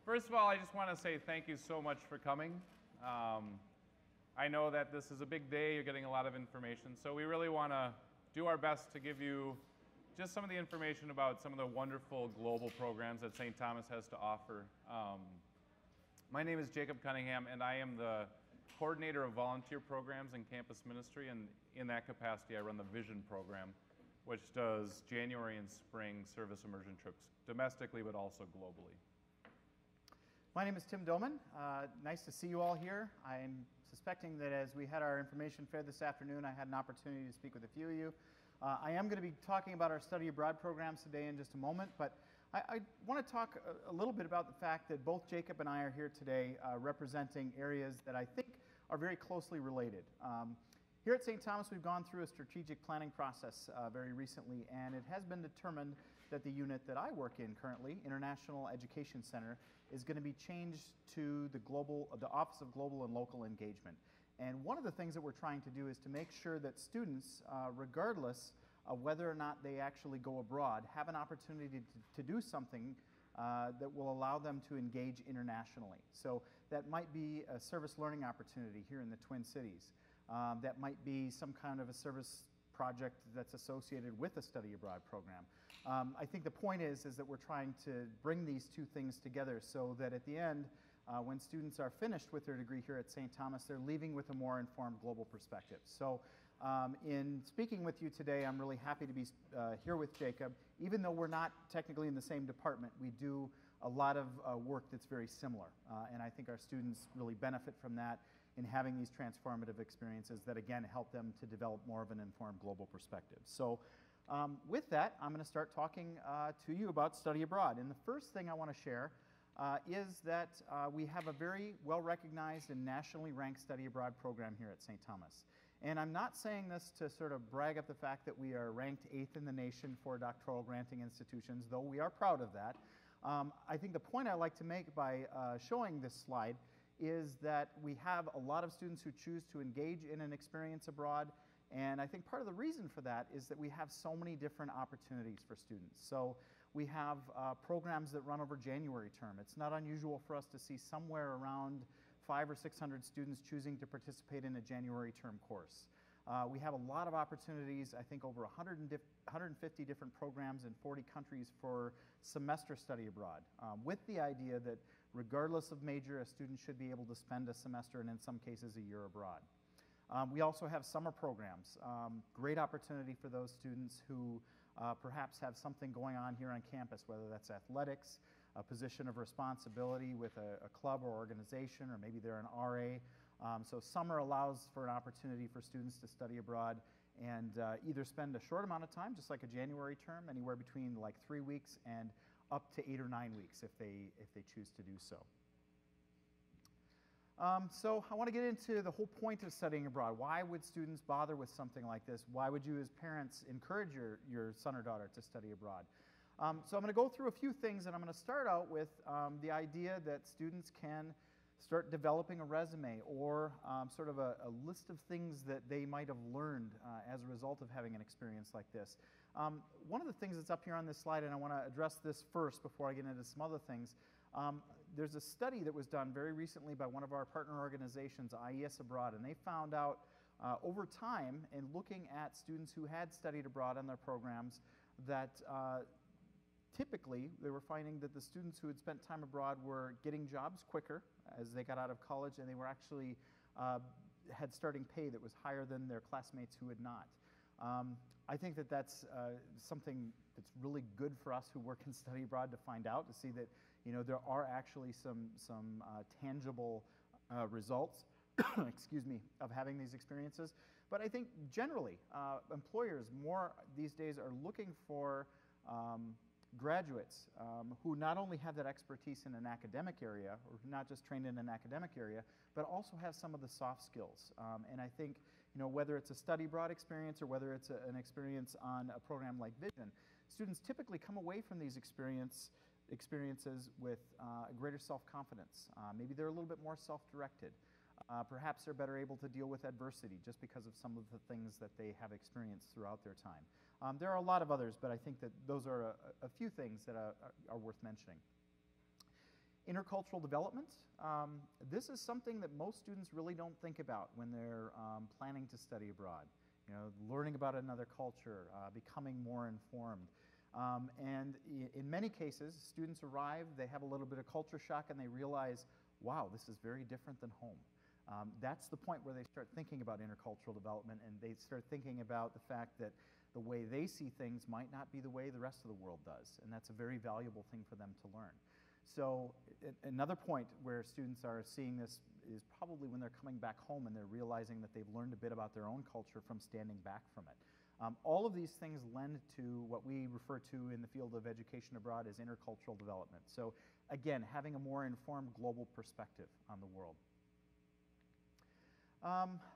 First of all, I just want to say thank you so much for coming. I know that this is a big day, you're getting a lot of information, so we really want to do our best to give you just some of the information about some of the wonderful global programs that St. Thomas has to offer. My name is Jacob Cunningham, and I am the coordinator of volunteer programs and campus ministry, and in that capacity I run the Vision program, which does January and spring service immersion trips domestically but also globally. My name is Tim Doman. Nice to see you all here. I'm suspecting that as we had our information fair this afternoon, I had an opportunity to speak with a few of you. I am going to be talking about our study abroad programs today in just a moment, but I want to talk a little bit about the fact that both Jacob and I are here today representing areas that I think are very closely related. Here at St. Thomas, we've gone through a strategic planning process very recently, and it has been determined that the unit that I work in currently, International Education Center, is going to be changed to the Office of Global and Local Engagement. And one of the things that we're trying to do is to make sure that students, regardless of whether or not they actually go abroad, have an opportunity to do something that will allow them to engage internationally. So that might be a service learning opportunity here in the Twin Cities. That might be some kind of a service project that's associated with a study abroad program. I think the point is that we're trying to bring these two things together so that at the end, when students are finished with their degree here at St. Thomas, they're leaving with a more informed global perspective. So in speaking with you today, I'm really happy to be here with Jacob. Even though we're not technically in the same department, we do a lot of work that's very similar. And I think our students really benefit from that in having these transformative experiences that, again, help them to develop more of an informed global perspective. So with that, I'm going to start talking to you about study abroad. And the first thing I want to share is that we have a very well-recognized and nationally ranked study abroad program here at St. Thomas. And I'm not saying this to sort of brag up the fact that we are ranked 8th in the nation for doctoral granting institutions, though we are proud of that. I think the point I like to make by showing this slide is that we have a lot of students who choose to engage in an experience abroad, and I think part of the reason for that is that we have so many different opportunities for students. So we have programs that run over January term. It's not unusual for us to see somewhere around 500 or 600 students choosing to participate in a January term course. We have a lot of opportunities, I think over 150 different programs in 40 countries for semester study abroad, with the idea that regardless of major, a student should be able to spend a semester and in some cases a year abroad. We also have summer programs, great opportunity for those students who perhaps have something going on here on campus, whether that's athletics, a position of responsibility with a club or organization, or maybe they're an RA. So summer allows for an opportunity for students to study abroad and either spend a short amount of time, just like a January term, anywhere between like 3 weeks and up to 8 or 9 weeks if they choose to do so. So I want to get into the whole point of studying abroad. Why would students bother with something like this? Why would you as parents encourage your son or daughter to study abroad? So I'm going to go through a few things, and I'm going to start out with the idea that students can start developing a resume or sort of a list of things that they might have learned as a result of having an experience like this. One of the things that's up here on this slide, and I want to address this first before I get into some other things, there's a study that was done very recently by one of our partner organizations, IES Abroad, and they found out over time in looking at students who had studied abroad on their programs that typically, they were finding that the students who had spent time abroad were getting jobs quicker as they got out of college, and they were actually had starting pay that was higher than their classmates who had not. I think that that's something that's really good for us who work in study abroad to find out, to see that there are actually some tangible results excuse me, of having these experiences. But I think generally, employers more these days are looking for graduates who not only have that expertise in an academic area, or not just trained in an academic area, but also have some of the soft skills. And I think, whether it's a study abroad experience or whether it's an experience on a program like Vision, students typically come away from these experiences with greater self-confidence. Maybe they're a little bit more self-directed. Perhaps they're better able to deal with adversity just because of some of the things that they have experienced throughout their time. There are a lot of others, but I think that those are a few things that are worth mentioning. Intercultural development. This is something that most students really don't think about when they're planning to study abroad. You know, learning about another culture, becoming more informed. And in many cases, students arrive, they have a little bit of culture shock, and they realize, wow, this is very different than home. That's the point where they start thinking about intercultural development, and they start thinking about the fact that the way they see things might not be the way the rest of the world does, and that's a very valuable thing for them to learn. So another point where students are seeing this is probably when they're coming back home and they're realizing that they've learned a bit about their own culture from standing back from it. All of these things lend to what we refer to in the field of education abroad as intercultural development. So again, having a more informed global perspective on the world.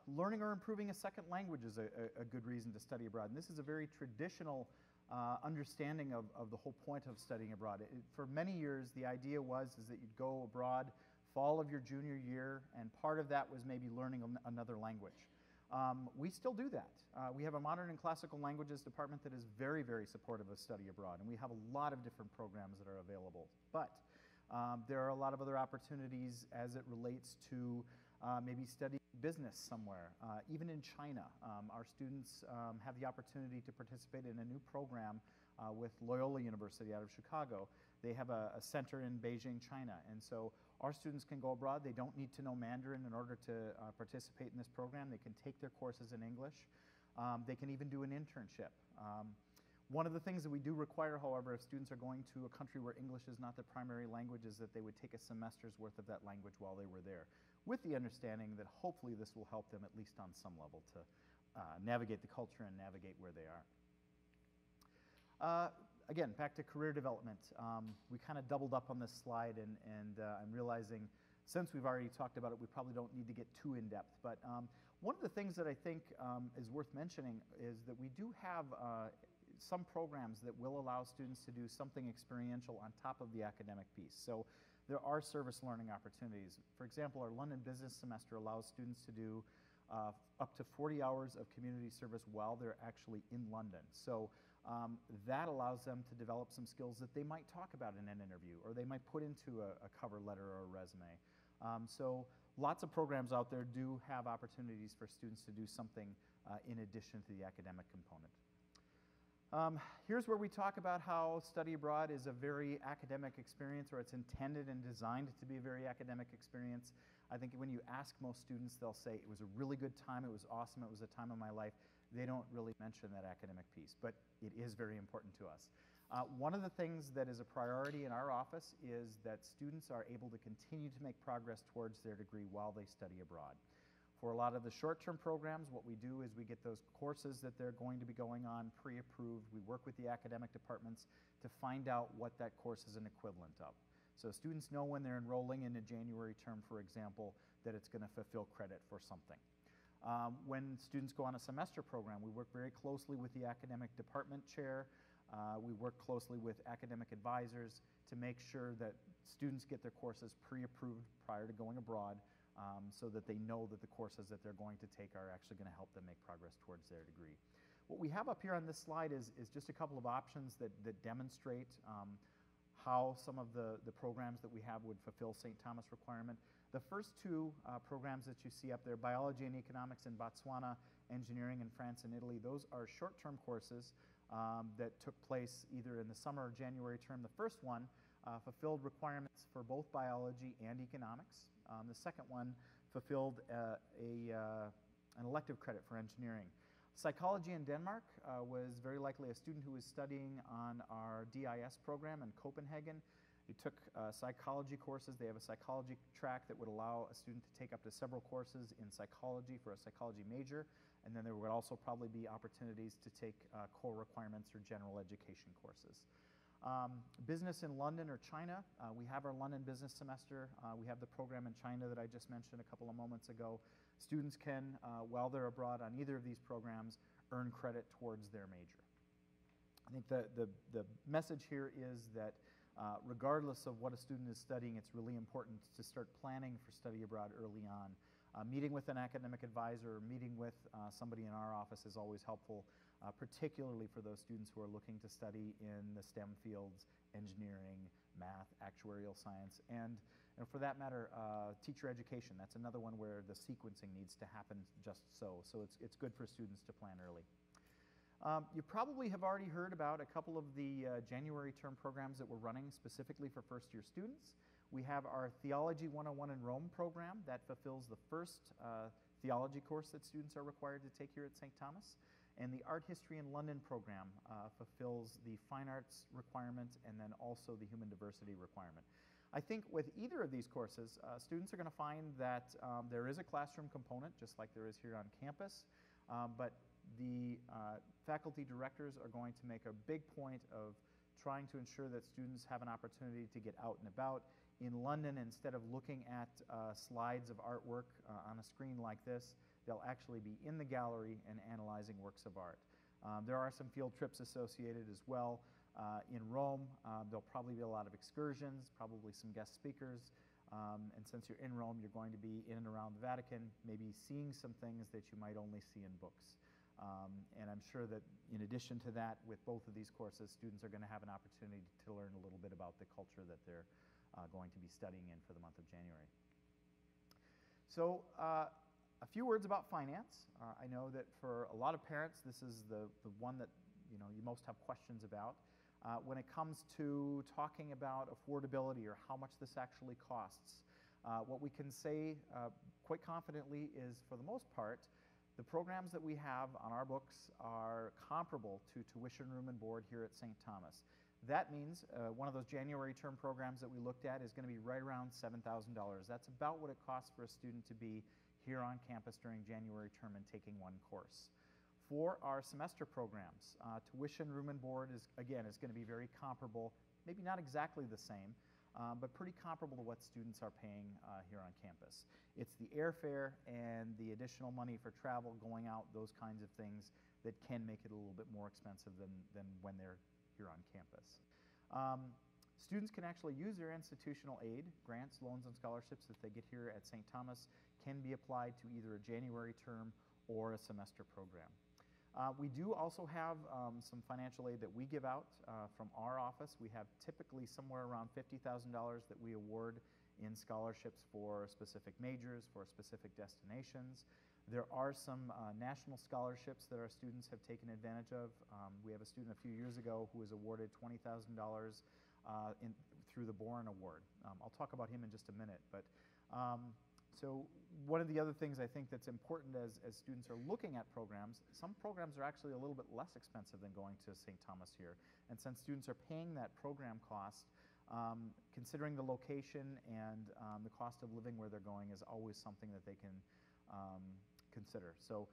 Learning or improving a second language is a good reason to study abroad. And this is a very traditional understanding of the whole point of studying abroad. For many years, the idea was that you'd go abroad fall of your junior year, and part of that was maybe learning another language. We still do that. We have a modern and classical languages department that is very, very supportive of study abroad, and we have a lot of different programs that are available. But there are a lot of other opportunities as it relates to maybe studying business somewhere. Even in China, our students have the opportunity to participate in a new program with Loyola University out of Chicago. They have a center in Beijing, China, and so our students can go abroad. They don't need to know Mandarin in order to participate in this program. They can take their courses in English. They can even do an internship. One of the things that we do require, however, if students are going to a country where English is not their primary language, is that they would take a semester's worth of that language while they were there, with the understanding that hopefully this will help them at least on some level to navigate the culture and navigate where they are. Again, back to career development. We kind of doubled up on this slide, and I'm realizing since we've already talked about it, we probably don't need to get too in-depth. But one of the things that I think is worth mentioning is that we do have some programs that will allow students to do something experiential on top of the academic piece. So there are service learning opportunities. For example, our London Business Semester allows students to do up to 40 hours of community service while they're actually in London. So that allows them to develop some skills that they might talk about in an interview, or they might put into a cover letter or a resume. So lots of programs out there do have opportunities for students to do something in addition to the academic component. Here's where we talk about how study abroad is a very academic experience, or it's intended and designed to be a very academic experience. I think when you ask most students, they'll say it was a really good time, it was awesome, it was a time of my life. They don't really mention that academic piece, but it is very important to us. One of the things that is a priority in our office is that students are able to continue to make progress towards their degree while they study abroad. For a lot of the short-term programs, what we do is we get those courses that they're going to be going on pre-approved. We work with the academic departments to find out what that course is an equivalent of. So students know when they're enrolling in a January term, for example, that it's going to fulfill credit for something. When students go on a semester program, we work very closely with the academic department chair. We work closely with academic advisors to make sure that students get their courses pre-approved prior to going abroad, so that they know that the courses that they're going to take are actually going to help them make progress towards their degree. What we have up here on this slide is just a couple of options that demonstrate how some of the programs that we have would fulfill St. Thomas requirement. The first two programs that you see up there, Biology and Economics in Botswana, Engineering in France and Italy, those are short-term courses that took place either in the summer or January term. The first one fulfilled requirements for both biology and economics. The second one fulfilled an elective credit for engineering. Psychology in Denmark was very likely a student who was studying on our DIS program in Copenhagen. He took psychology courses. They have a psychology track that would allow a student to take up to several courses in psychology for a psychology major, and then there would also probably be opportunities to take core requirements or general education courses. Business in London or China, we have our London Business Semester. We have the program in China that I just mentioned a couple of moments ago. Students can, while they're abroad on either of these programs, earn credit towards their major. I think the message here is that regardless of what a student is studying, it's really important to start planning for study abroad early on. Meeting with an academic advisor or meeting with somebody in our office is always helpful, particularly for those students who are looking to study in the STEM fields, engineering, math, actuarial science, and for that matter, teacher education. That's another one where the sequencing needs to happen just so. So it's good for students to plan early. You probably have already heard about a couple of the January term programs that we're running specifically for first-year students. We have our Theology 101 in Rome program that fulfills the first theology course that students are required to take here at St. Thomas. And the Art History in London program fulfills the fine arts requirement and then also the human diversity requirement. I think with either of these courses, students are going to find that there is a classroom component, just like there is here on campus, but the faculty directors are going to make a big point of trying to ensure that students have an opportunity to get out and about. In London, instead of looking at slides of artwork on a screen like this, they'll actually be in the gallery and analyzing works of art. There are some field trips associated as well. In Rome, there'll probably be a lot of excursions, probably some guest speakers. And since you're in Rome, you're going to be in and around the Vatican, maybe seeing some things that you might only see in books. And I'm sure that in addition to that, with both of these courses, students are going to have an opportunity to learn a little bit about the culture that they're going to be studying in for the month of January. So a few words about finance. I know that for a lot of parents, this is the one that you most have questions about. When it comes to talking about affordability or how much this actually costs, what we can say quite confidently is, for the most part, the programs that we have on our books are comparable to tuition, room, and board here at St. Thomas. That means one of those January term programs that we looked at is going to be right around $7,000. That's about what it costs for a student to be here on campus during January term and taking one course. For our semester programs, tuition, room, and board is going to be very comparable, maybe not exactly the same, but pretty comparable to what students are paying here on campus. It's the airfare and the additional money for travel, going out, those kinds of things that can make it a little bit more expensive than when they're here on campus. Students can actually use their institutional aid, grants, loans, and scholarships that they get here at St. Thomas can be applied to either a January term or a semester program. We do also have some financial aid that we give out from our office. We have typically somewhere around $50,000 that we award in scholarships for specific majors, for specific destinations. There are some national scholarships that our students have taken advantage of. We have a student a few years ago who was awarded $20,000 through the Boren Award. I'll talk about him in just a minute. But so one of the other things I think that's important as students are looking at programs, some programs are actually a little bit less expensive than going to St. Thomas here. And since students are paying that program cost, considering the location and the cost of living where they're going is always something that they can consider. So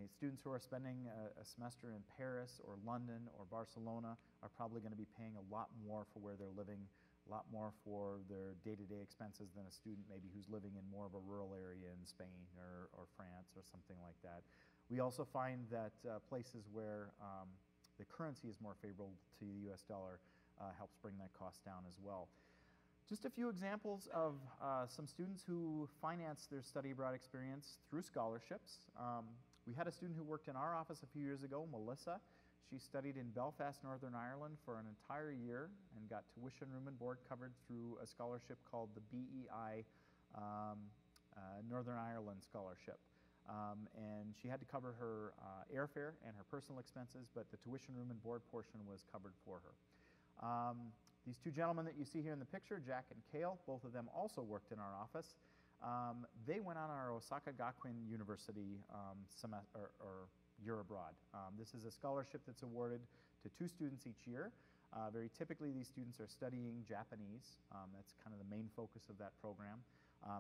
students who are spending a semester in Paris or London or Barcelona are probably going to be paying a lot more for where they're living, a lot more for their day-to-day expenses than a student maybe who's living in more of a rural area in Spain or France or something like that. We also find that places where the currency is more favorable to the US dollar helps bring that cost down as well. Just a few examples of some students who finance their study abroad experience through scholarships. We had a student who worked in our office a few years ago, Melissa. She studied in Belfast, Northern Ireland for an entire year and got tuition, room, and board covered through a scholarship called the BEI Northern Ireland Scholarship. And she had to cover her airfare and her personal expenses, but the tuition, room, and board portion was covered for her. These two gentlemen that you see here in the picture, Jack and Kale, both of them also worked in our office. They went on our Osaka Gakuen University year abroad. This is a scholarship that's awarded to 2 students each year. Very typically, these students are studying Japanese. That's kind of the main focus of that program.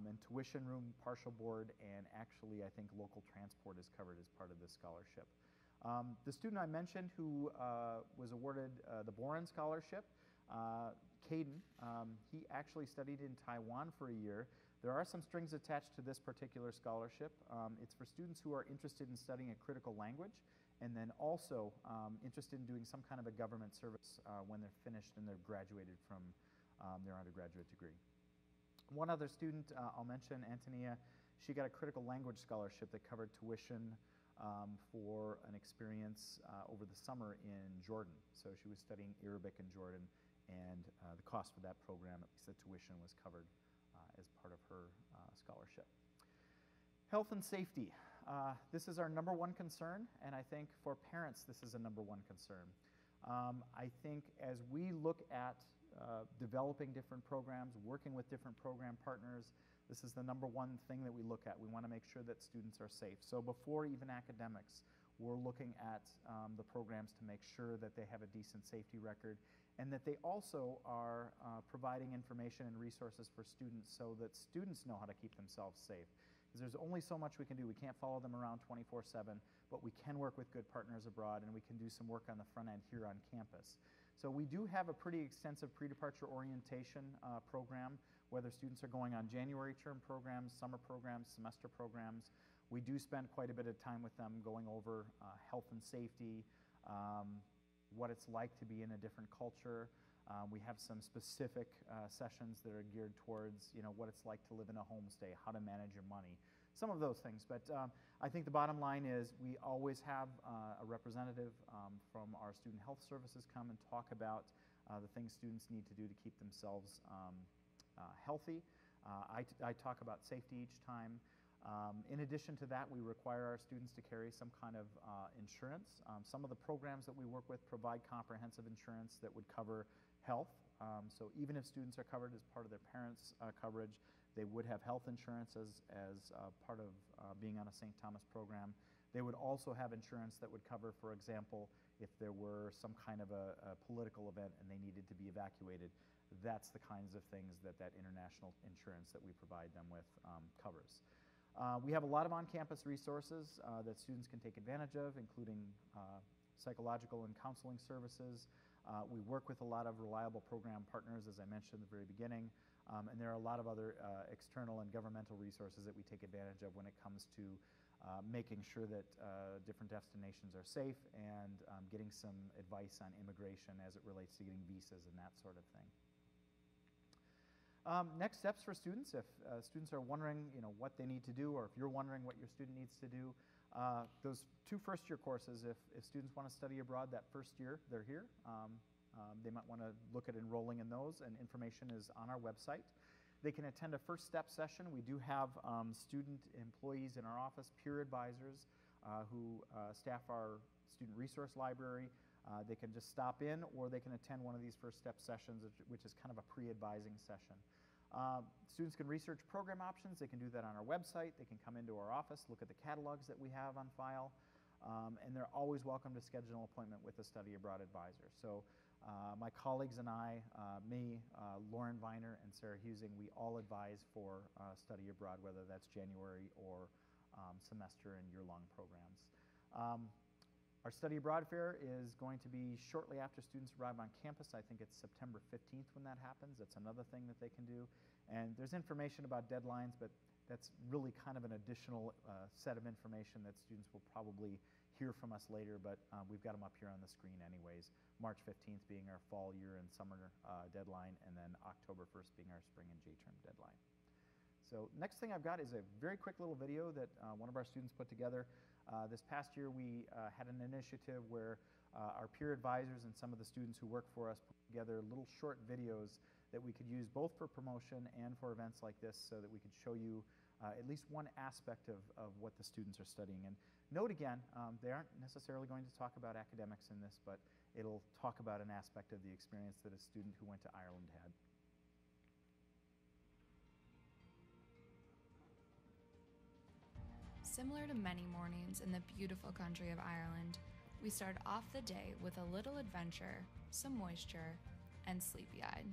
And tuition, room, partial board, and actually, I think local transport is covered as part of this scholarship. The student I mentioned who was awarded the Boren Scholarship, Caden, he actually studied in Taiwan for a year. There are some strings attached to this particular scholarship. It's for students who are interested in studying a critical language and then also interested in doing some kind of a government service when they're finished and they're graduated from their undergraduate degree. One other student I'll mention, Antonia, she got a critical language scholarship that covered tuition for an experience over the summer in Jordan. So she was studying Arabic in Jordan and the cost for that program, at least the tuition, was covered as part of her scholarship. Health and safety. This is our number one concern, and I think for parents this is a number one concern. I think as we look at developing different programs, working with different program partners, this is the number one thing that we look at. We want to make sure that students are safe. So before even academics, we're looking at the programs to make sure that they have a decent safety record and that they also are providing information and resources for students so that students know how to keep themselves safe. Because there's only so much we can do. We can't follow them around 24/7, but we can work with good partners abroad, and we can do some work on the front end here on campus. So we do have a pretty extensive pre-departure orientation program, whether students are going on January term programs, summer programs, semester programs. We do spend quite a bit of time with them going over health and safety, what it's like to be in a different culture. We have some specific sessions that are geared towards, what it's like to live in a homestay, how to manage your money, some of those things. But I think the bottom line is we always have a representative from our student health services come and talk about the things students need to do to keep themselves healthy. I talk about safety each time. In addition to that, we require our students to carry some kind of insurance. Some of the programs that we work with provide comprehensive insurance that would cover health. So even if students are covered as part of their parents' coverage, they would have health insurance as part of being on a St. Thomas program. They would also have insurance that would cover, for example, if there were some kind of a political event and they needed to be evacuated. That's the kinds of things that international insurance that we provide them with covers. We have a lot of on-campus resources that students can take advantage of, including psychological and counseling services. We work with a lot of reliable program partners, as I mentioned at the very beginning, and there are a lot of other external and governmental resources that we take advantage of when it comes to making sure that different destinations are safe and getting some advice on immigration as it relates to getting visas and that sort of thing. Next steps for students, if students are wondering what they need to do, or if you're wondering what your student needs to do, those two first-year courses, if students want to study abroad that first year they're here, they might want to look at enrolling in those, and information is on our website. They can attend a first step session. We do have student employees in our office, peer advisors, who staff our student resource library. They can just stop in, or they can attend one of these first step sessions, which is kind of a pre-advising session. Students can research program options. They can do that on our website. They can come into our office, look at the catalogs that we have on file, and they're always welcome to schedule an appointment with a study abroad advisor. So my colleagues and I, Lauren Viner and Sarah Husing, we all advise for study abroad, whether that's January or semester and year-long programs. Our study abroad fair is going to be shortly after students arrive on campus. I think it's September 15th when that happens. That's another thing that they can do. And there's information about deadlines, but that's really kind of an additional set of information that students will probably hear from us later, but we've got them up here on the screen anyways. March 15th being our fall, year, and summer deadline, and then October 1st being our spring and J-term deadline. So next thing I've got is a very quick little video that one of our students put together. This past year we had an initiative where our peer advisors and some of the students who work for us put together little short videos that we could use both for promotion and for events like this, so that we could show you at least one aspect of what the students are studying. And note again, they aren't necessarily going to talk about academics in this, but it'll talk about an aspect of the experience that a student who went to Ireland had. Similar to many mornings in the beautiful country of Ireland, we start off the day with a little adventure, some moisture, and sleepy-eyed.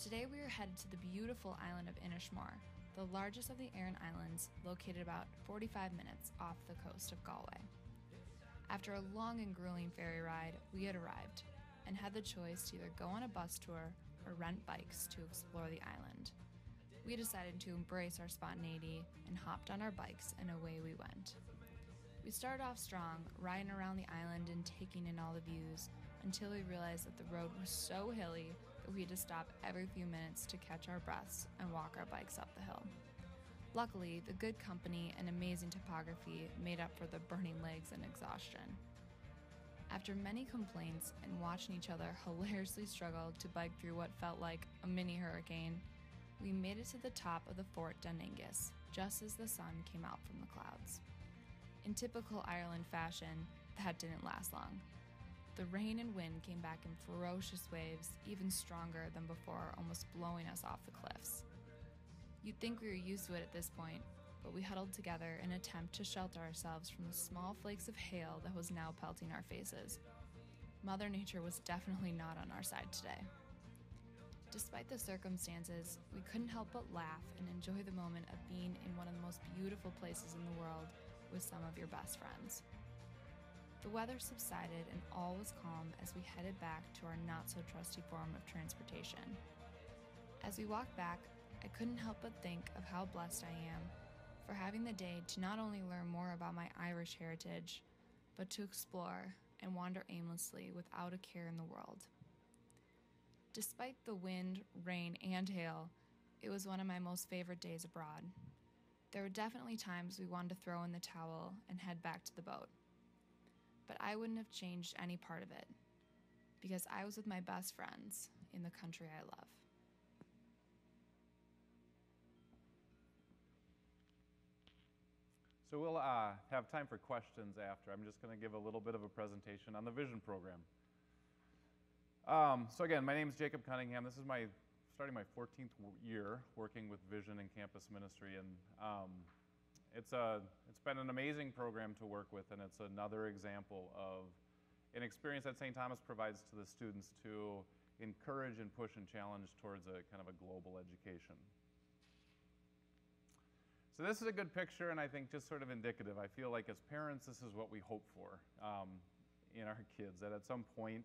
Today we are headed to the beautiful island of Inishmore, the largest of the Aran Islands, located about 45 minutes off the coast of Galway. After a long and grueling ferry ride, we had arrived and had the choice to either go on a bus tour or rent bikes to explore the island. We decided to embrace our spontaneity and hopped on our bikes, and away we went. We started off strong, riding around the island and taking in all the views, until we realized that the road was so hilly that we had to stop every few minutes to catch our breaths and walk our bikes up the hill. Luckily, the good company and amazing topography made up for the burning legs and exhaustion. After many complaints and watching each other hilariously struggle to bike through what felt like a mini hurricane, we made it to the top of the Fort Denningus just as the sun came out from the clouds. In typical Ireland fashion, that didn't last long. The rain and wind came back in ferocious waves, even stronger than before, almost blowing us off the cliffs. You'd think we were used to it at this point, but we huddled together in an attempt to shelter ourselves from the small flakes of hail that was now pelting our faces. Mother Nature was definitely not on our side today. Despite the circumstances, we couldn't help but laugh and enjoy the moment of being in one of the most beautiful places in the world with some of your best friends. The weather subsided and all was calm as we headed back to our not-so-trusty form of transportation. As we walked back, I couldn't help but think of how blessed I am for having the day to not only learn more about my Irish heritage, but to explore and wander aimlessly without a care in the world. Despite the wind, rain, and hail, it was one of my most favorite days abroad. There were definitely times we wanted to throw in the towel and head back to the boat. But I wouldn't have changed any part of it, because I was with my best friends in the country I love. So we'll have time for questions after. I'm just going to give a little bit of a presentation on the Vision program. So again, my name is Jacob Cunningham. This is starting my 14th year working with Vision and campus ministry, and it's been an amazing program to work with, and it's another example of an experience that St. Thomas provides to the students to encourage and push and challenge towards a kind of a global education. So this is a good picture, and I think just sort of indicative. I feel like as parents, this is what we hope for in our kids, that at some point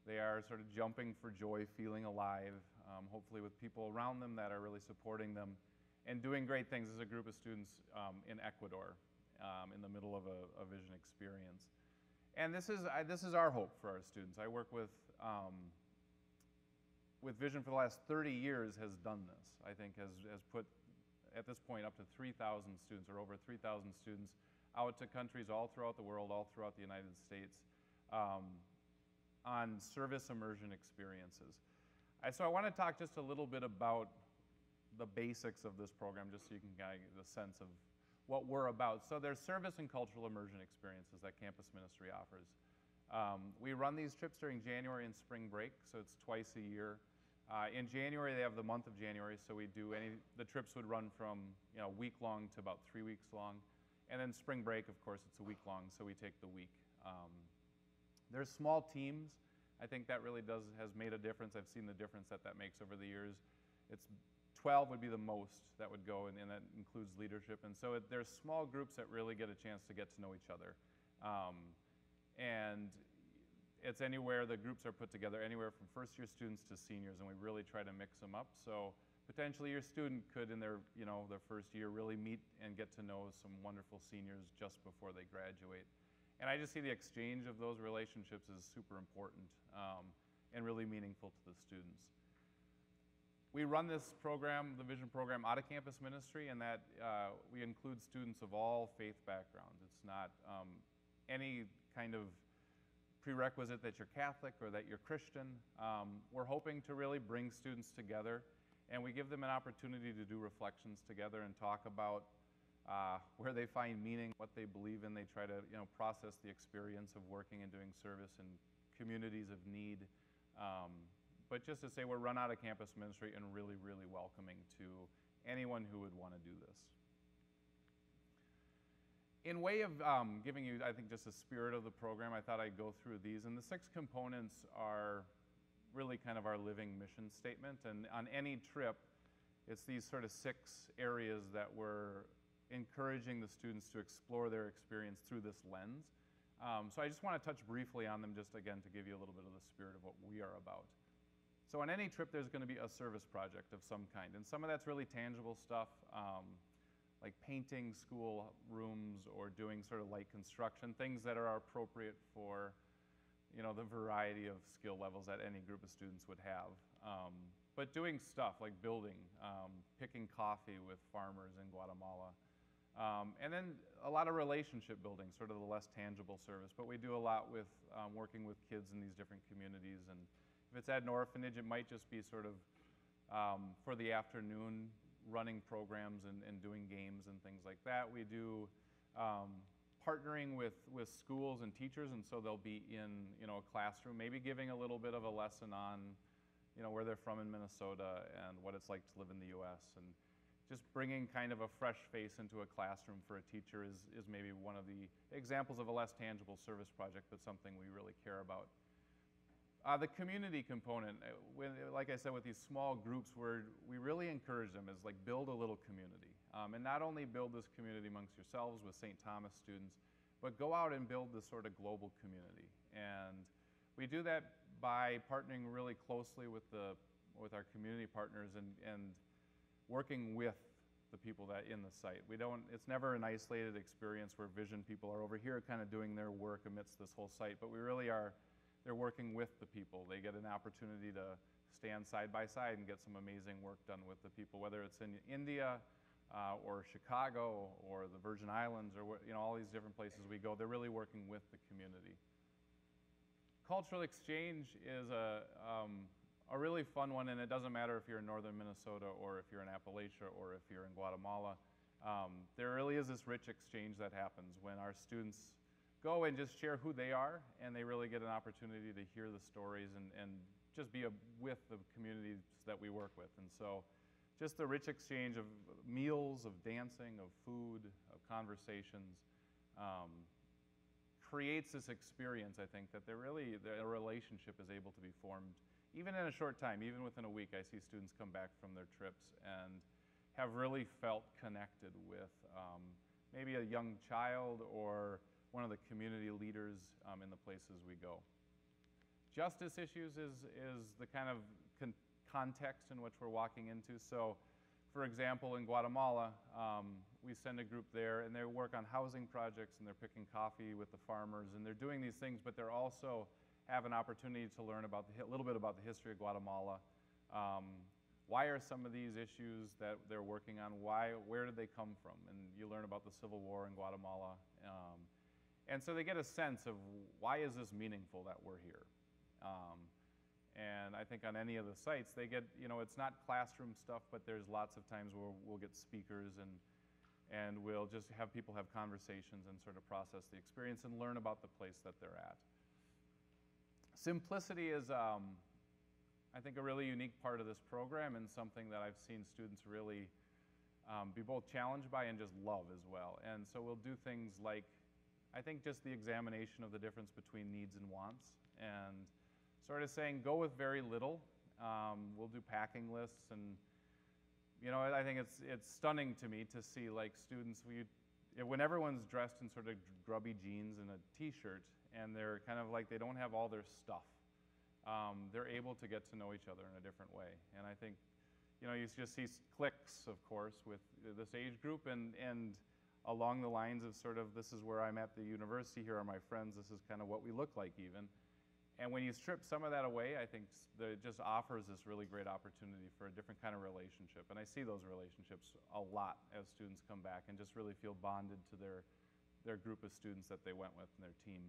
they are sort of jumping for joy, feeling alive, hopefully with people around them that are really supporting them and doing great things as a group of students in Ecuador in the middle of a Vision experience. And this is our hope for our students. I work with Vision for the last 30 years has done this. I think has put, at this point, up to 3,000 students, or over 3,000 students, out to countries all throughout the world, all throughout the United States, on service immersion experiences. So I want to talk just a little bit about the basics of this program, just so you can kind of get a sense of what we're about. So there's service and cultural immersion experiences that campus ministry offers. We run these trips during January and spring break, so it's twice a year. In January, they have the month of January, so the trips would run from a week long to about 3 weeks long. And then spring break, of course, it's a week long, so we take the week. There's small teams. I think that really has made a difference. I've seen the difference that makes over the years. It's 12 would be the most that would go, and that includes leadership. And so there's small groups that really get a chance to get to know each other. And it's anywhere, the groups are put together anywhere from first-year students to seniors, and we really try to mix them up. So potentially your student could, in their first year, really meet and get to know some wonderful seniors just before they graduate. And I just see the exchange of those relationships as super important and really meaningful to the students. We run this program, the Vision program, out of campus ministry, and that we include students of all faith backgrounds. It's not any kind of prerequisite that you're Catholic or that you're Christian. We're hoping to really bring students together, and we give them an opportunity to do reflections together and talk about where they find meaning, what they believe in. They try to process the experience of working and doing service in communities of need. But just to say, we're run out of campus ministry and really, really welcoming to anyone who would want to do this. In way of giving you, I think, just the spirit of the program, I thought I'd go through these. And the 6 components are really kind of our living mission statement. And on any trip, it's these sort of 6 areas that we're encouraging the students to explore their experience through this lens. So I just want to touch briefly on them, just again to give you a little bit of the spirit of what we are about. So on any trip, there's going to be a service project of some kind. And some of that's really tangible stuff, like painting school rooms or doing sort of light construction, things that are appropriate for the variety of skill levels that any group of students would have. But doing stuff like building, picking coffee with farmers in Guatemala, And then a lot of relationship building, sort of the less tangible service. But we do a lot with working with kids in these different communities. And if it's at an orphanage, it might just be sort of for the afternoon running programs and doing games and things like that. We do partnering with schools and teachers, and so they'll be in a classroom, maybe giving a little bit of a lesson on where they're from in Minnesota and what it's like to live in the U.S. And just bringing kind of a fresh face into a classroom for a teacher is maybe one of the examples of a less tangible service project, but something we really care about. The community component, like I said, with these small groups, we really encourage them is like build a little community. And not only build this community amongst yourselves with St. Thomas students, but go out and build this sort of global community. And we do that by partnering really closely with our community partners and working with the people that in the site. It's never an isolated experience where vision people are over here kind of doing their work amidst this whole site, but we really are, they're working with the people. They get an opportunity to stand side by side and get some amazing work done with the people, whether it's in India or Chicago or the Virgin Islands or all these different places we go. They're really working with the community. Cultural exchange is a really fun one, and it doesn't matter if you're in northern Minnesota or if you're in Appalachia or if you're in Guatemala. There really is this rich exchange that happens when our students go and just share who they are, and they really get an opportunity to hear the stories and just be with the communities that we work with. And so just the rich exchange of meals, of dancing, of food, of conversations creates this experience, I think, that the relationship is able to be formed even in a short time. Even within a week, I see students come back from their trips and have really felt connected with maybe a young child or one of the community leaders in the places we go. Justice issues is the kind of context in which we're walking into. So, for example, in Guatemala, we send a group there, and they work on housing projects, and they're picking coffee with the farmers, and they're doing these things, but they're also have an opportunity to learn a little bit about the history of Guatemala. Why are some of these issues that they're working on, where did they come from? And you learn about the Civil War in Guatemala. And so they get a sense of why is this meaningful that we're here? And I think on any of the sites, they get, it's not classroom stuff, but there's lots of times where we'll get speakers and we'll just have people have conversations and sort of process the experience and learn about the place that they're at. Simplicity is, I think, a really unique part of this program and something that I've seen students really be both challenged by and just love as well. And so we'll do things like, I think, just the examination of the difference between needs and wants, and sort of saying, go with very little. We'll do packing lists, and I think it's stunning to me to see like students, when everyone's dressed in sort of grubby jeans and a t-shirt, and they're kind of like they don't have all their stuff, they're able to get to know each other in a different way. And I think, you just see cliques, of course, with this age group, and along the lines of sort of, this is where I'm at the university, here are my friends, this is kind of what we look like even. And when you strip some of that away, I think it just offers this really great opportunity for a different kind of relationship. And I see those relationships a lot as students come back and just really feel bonded to their group of students that they went with and their team.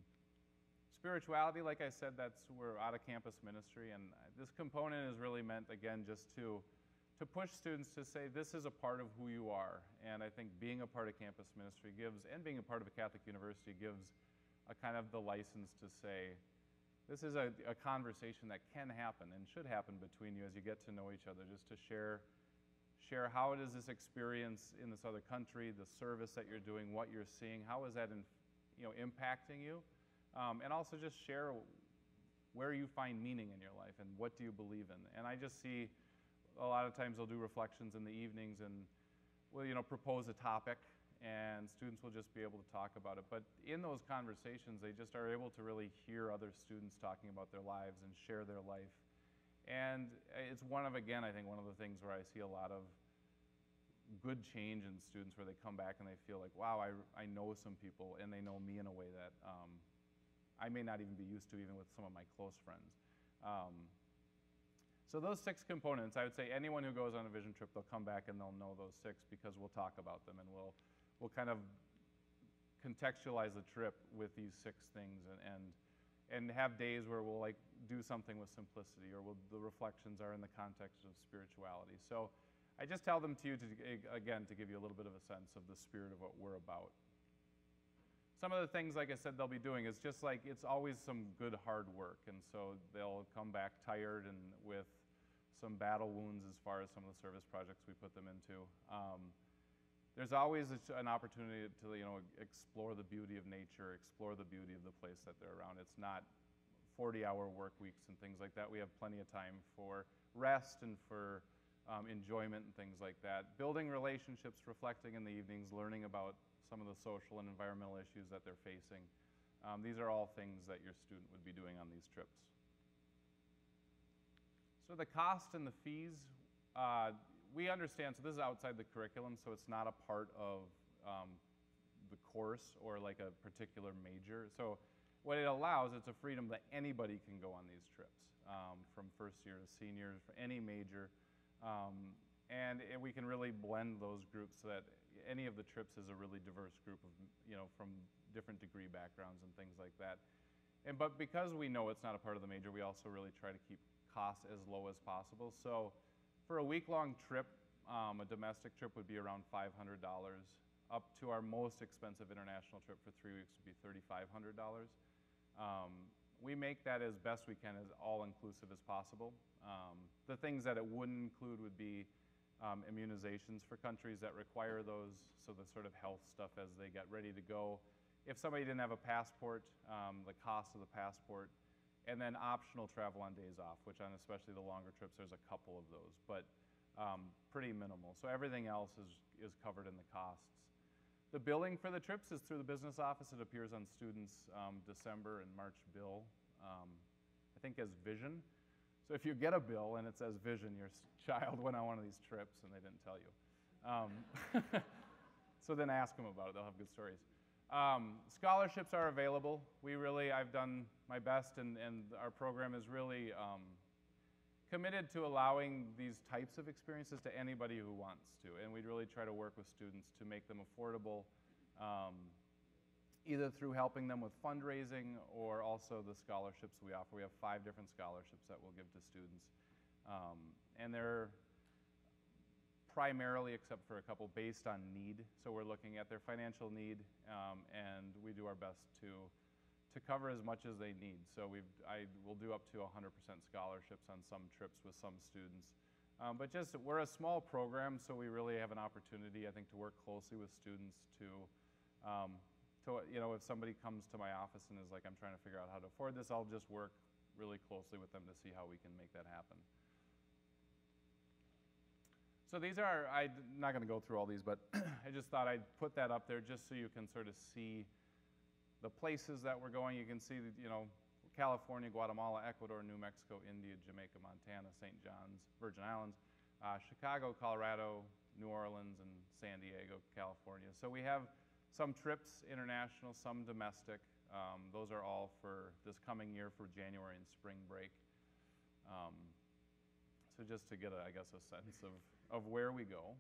Spirituality, like I said, we're out of campus ministry, and this component is really meant, again, just to push students to say this is a part of who you are. And I think being a part of campus ministry and being a part of a Catholic university gives a kind of the license to say, this is a conversation that can happen and should happen between you as you get to know each other, just to share how it is this experience in this other country, the service that you're doing, what you're seeing, how is that impacting you, and also just share where you find meaning in your life and what do you believe in. And I just see a lot of times they'll do reflections in the evenings and we'll propose a topic, and students will just be able to talk about it. But in those conversations, they just are able to really hear other students talking about their lives and share their life. And it's again, I think one of the things where I see a lot of good change in students, where they come back and they feel like, wow, I know some people, and they know me in a way that I may not even be used to, even with some of my close friends. So those 6 components, I would say anyone who goes on a vision trip, they'll come back and they'll know those 6 because we'll talk about them, and we'll we'll kind of contextualize the trip with these 6 things and have days where we'll like do something with simplicity, or the reflections are in the context of spirituality. So I just tell them to you, again, to give you a little bit of a sense of the spirit of what we're about. Some of the things, like I said, they'll be doing is just like, it's always some good hard work. And so they'll come back tired and with some battle wounds as far as some of the service projects we put them into. There's always an opportunity to, explore the beauty of nature, explore the beauty of the place that they're around. It's not 40-hour work weeks and things like that. We have plenty of time for rest and for enjoyment and things like that. Building relationships, reflecting in the evenings, learning about some of the social and environmental issues that they're facing. These are all things that your student would be doing on these trips. So the cost and the fees, we understand, so this is outside the curriculum, so it's not a part of the course or like a particular major. So what it allows, it's a freedom that anybody can go on these trips, from first year to seniors, for any major. And we can really blend those groups so that any of the trips is a really diverse group of, from different degree backgrounds and things like that. But because we know it's not a part of the major, we also really try to keep costs as low as possible. So for a week-long trip, a domestic trip would be around $500. Up to our most expensive international trip for 3 weeks would be $3,500. We make that as best we can as all-inclusive as possible. The things that it wouldn't include would be immunizations for countries that require those, so the sort of health stuff as they get ready to go. If somebody didn't have a passport, the cost of the passport, and then optional travel on days off, which on especially the longer trips, there's a couple of those, but pretty minimal. So everything else is covered in the costs. The billing for the trips is through the business office. It appears on students' December and March bill, I think as Vision. So if you get a bill and it says Vision, your child went on one of these trips and they didn't tell you. So then ask them about it. They'll have good stories. Scholarships are available. I've done my best, and our program is really committed to allowing these types of experiences to anybody who wants to. And we really try to work with students to make them affordable, either through helping them with fundraising or also the scholarships we offer. We have 5 different scholarships that we'll give to students. And they're primarily, except for a couple, based on need. So we're looking at their financial need, and we do our best to cover as much as they need. So we'll do up to 100% scholarships on some trips with some students. But we're a small program, so we really have an opportunity, I think, to work closely with students to if somebody comes to my office and is like, I'm trying to figure out how to afford this, I'll just work really closely with them to see how we can make that happen. So these are, I'm not going to go through all these, but I just thought I'd put that up there just so you can sort of see the places that we're going. You can see, California, Guatemala, Ecuador, New Mexico, India, Jamaica, Montana, St. John's, Virgin Islands, Chicago, Colorado, New Orleans, and San Diego, California. So we have some trips international, some domestic. Those are all for this coming year for January and spring break. So just to get, a sense of where we go.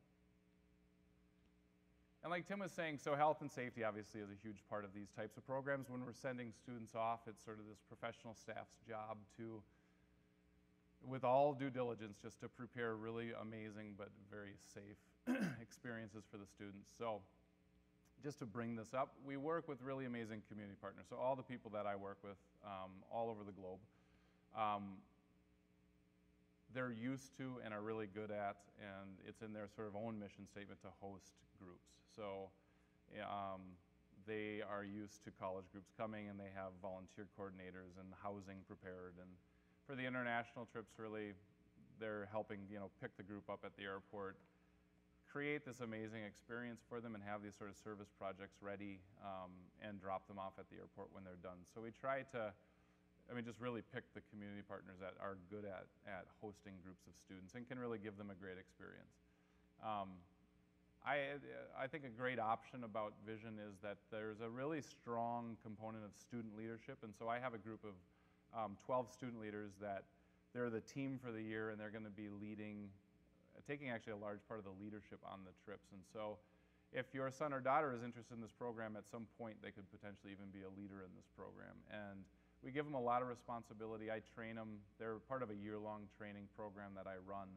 And like Tim was saying, so health and safety obviously is a huge part of these types of programs. When we're sending students off, it's sort of this professional staff's job to, with all due diligence, just to prepare really amazing but very safe experiences for the students. So just to bring this up, we work with really amazing community partners. So all the people that I work with all over the globe, they're used to and are really good at, and it's in their sort of own mission statement to host groups. So they are used to college groups coming, and they have volunteer coordinators and housing prepared. And for the international trips, really, they're helping, pick the group up at the airport, create this amazing experience for them, and have these sort of service projects ready, and drop them off at the airport when they're done. So we try to just really pick the community partners that are good at hosting groups of students and can really give them a great experience. I think a great option about Vision is that there's a really strong component of student leadership. And so I have a group of 12 student leaders that they're the team for the year, and they're going to be taking actually a large part of the leadership on the trips. And so if your son or daughter is interested in this program, at some point they could potentially even be a leader in this program. And we give them a lot of responsibility. I train them. They're part of a year-long training program that I run.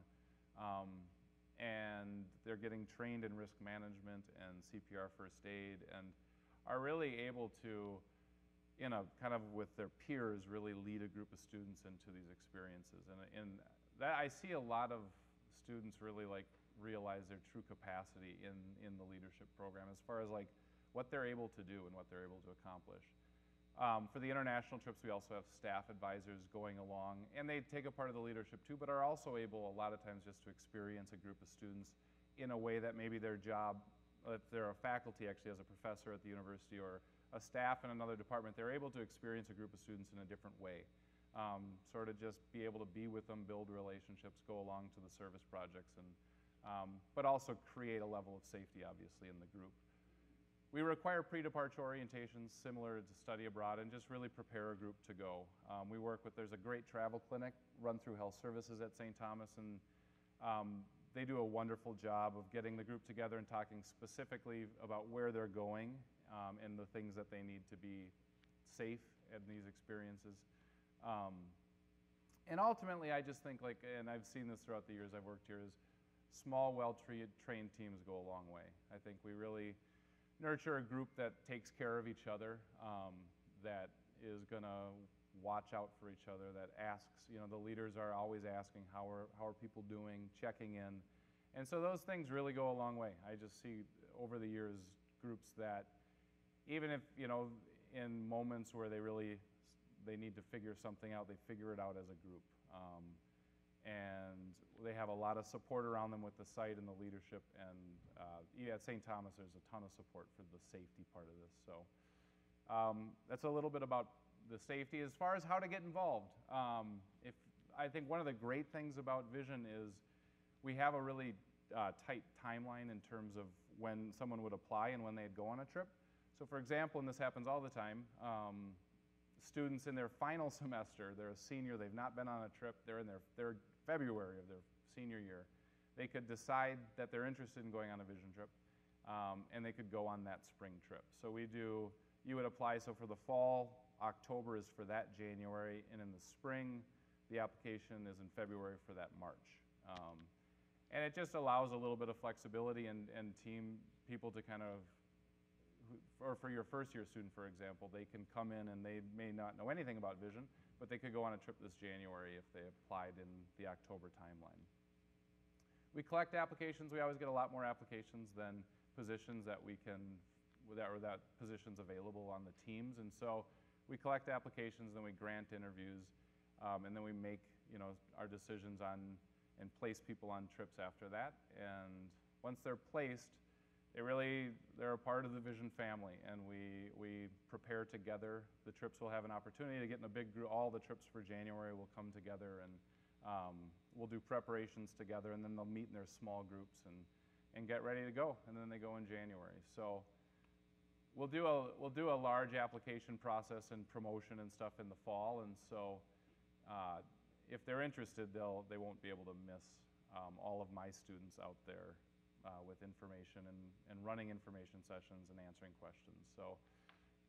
And they're getting trained in risk management and CPR first aid, and are really able to, in a kind of with their peers, really lead a group of students into these experiences. And that I see a lot of students really like realize their true capacity in the leadership program as far as like what they're able to do and what they're able to accomplish. For the international trips, we also have staff advisors going along, and they take a part of the leadership too, but are also able a lot of times just to experience a group of students in a way that maybe their job, if they're a faculty actually as a professor at the university or a staff in another department, they're able to experience a group of students in a different way. Sort of just be able to be with them, build relationships, go along to the service projects, and but also create a level of safety, obviously, in the group. We require pre-departure orientations similar to study abroad and just really prepare a group to go. We work with, there's a great travel clinic run through Health Services at St. Thomas, and they do a wonderful job of getting the group together and talking specifically about where they're going and the things that they need to be safe in these experiences. And ultimately, I just think, like, and I've seen this throughout the years I've worked here, is small, well-trained teams go a long way. I think we really nurture a group that takes care of each other, that is going to watch out for each other, that asks, you know, the leaders are always asking how are people doing, checking in. And so those things really go a long way. I just see over the years groups that even if, you know, in moments where they need to figure something out, they figure it out as a group. And they have a lot of support around them with the site and the leadership. And at St. Thomas, there's a ton of support for the safety part of this. So that's a little bit about the safety. As far as how to get involved, I think one of the great things about Vision is we have a really tight timeline in terms of when someone would apply and when they'd go on a trip. So for example, and this happens all the time, students in their final semester, they're a senior, they've not been on a trip, they're in their February of their senior year, they could decide that they're interested in going on a Vision trip, and they could go on that spring trip. So you would apply, so for the fall, October is for that January, and in the spring, the application is in February for that March. And it just allows a little bit of flexibility and team people to kind of, or for your first year student, for example, they can come in and they may not know anything about Vision, but they could go on a trip this January if they applied in the October timeline. We collect applications. We always get a lot more applications than positions that positions available on the teams. And so we collect applications, then we grant interviews, and then we make, you know, our decisions on and place people on trips after that. And once they're placed, they're a part of the Vision family, and we prepare together. The trips will have an opportunity to get in a big group. All the trips for January will come together, and we'll do preparations together, and then they'll meet in their small groups and get ready to go, and then they go in January. So we'll do a large application process and promotion and stuff in the fall, and so if they're interested, they won't be able to miss all of my students out there with information and running information sessions and answering questions. So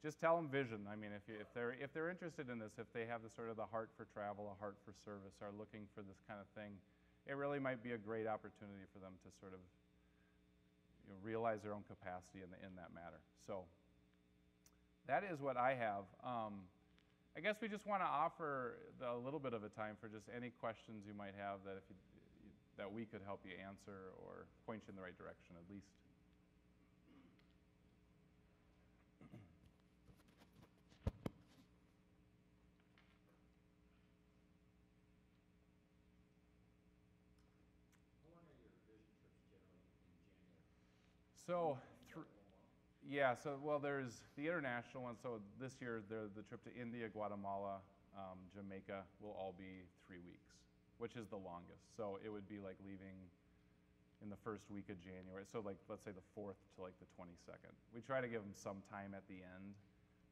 just tell them Vision. I mean, if they're interested in this, if they have the sort of the heart for travel, a heart for service, are looking for this kind of thing, it really might be a great opportunity for them to sort of, you know, realize their own capacity in that matter. So that is what I have. I guess we just want to offer a little bit of a time for just any questions you might have that that we could help you answer or point you in the right direction at least. How long are your Vision trips generally in January? So, yeah, so, well, there's the international one. So this year, the trip to India, Guatemala, Jamaica will all be 3 weeks, which is the longest. So it would be like leaving in the first week of January. So like, let's say the 4th to like the 22nd. We try to give them some time at the end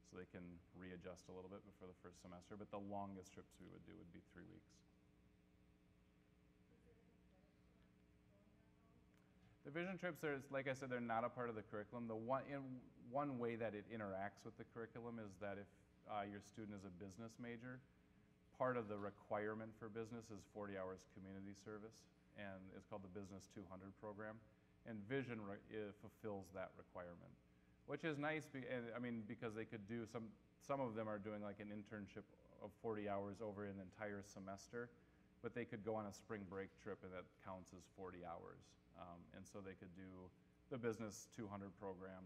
so they can readjust a little bit before the first semester, but the longest trips we would do would be 3 weeks. The The vision trips, like I said, they're not a part of the curriculum. One way that it interacts with the curriculum is that if your student is a business major, part of the requirement for business is 40 hours community service, and it's called the Business 200 program. And Vision fulfills that requirement, which is nice. Because they could do some of them are doing like an internship of 40 hours over an entire semester, but they could go on a spring break trip, and that counts as 40 hours. And so they could do the Business 200 program,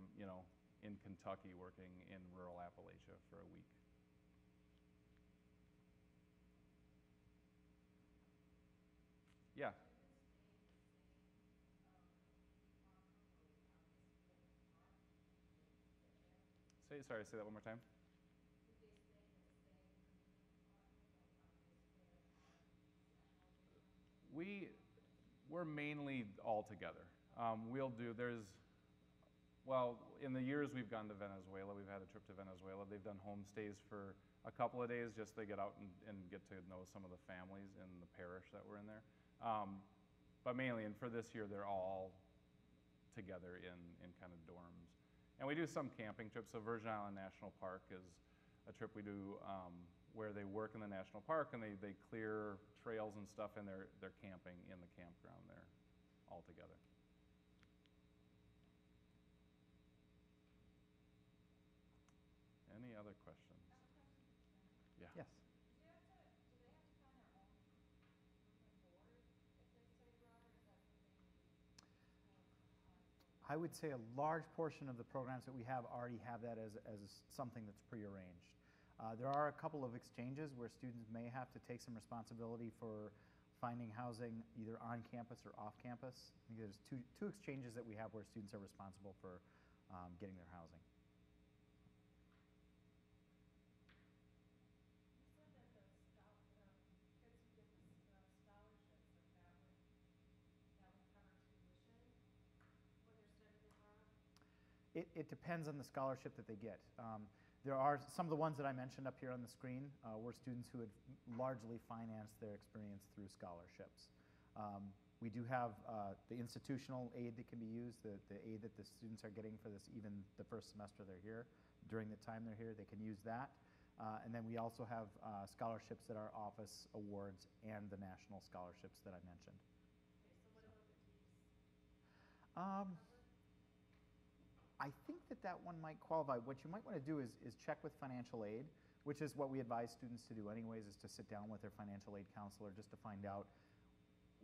in Kentucky, working in rural Appalachia for a week. Yeah. Say that one more time. We're mainly all together. In the years we've gone to Venezuela, we've had a trip to Venezuela. They've done homestays for a couple of days, just to get out and get to know some of the families in the parish that were in there. But mainly, and for this year, they're all together in kind of dorms. And we do some camping trips. So Virgin Island National Park is a trip we do where they work in the national park, and they clear trails and stuff, and they're camping in the campground there all together. Any other questions? Yeah. Yes. I would say a large portion of the programs that we have already have that as something that's prearranged. There are a couple of exchanges where students may have to take some responsibility for finding housing either on campus or off campus. I think there's two exchanges that we have where students are responsible for getting their housing. It depends on the scholarship that they get. There are some of the ones that I mentioned up here on the screen were students who had largely financed their experience through scholarships. We do have the institutional aid that can be used, the aid that the students are getting for this, even the first semester they're here. During the time they're here, they can use that. And then we also have scholarships that are office awards and the national scholarships that I mentioned. Okay, so what about the TEEPS? I think that one might qualify. What you might want to do is check with financial aid, which is what we advise students to do anyways, is to sit down with their financial aid counselor just to find out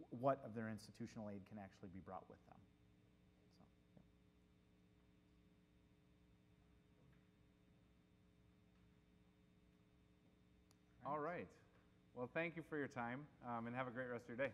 what of their institutional aid can actually be brought with them. So, yeah. All right. Well, thank you for your time, and have a great rest of your day.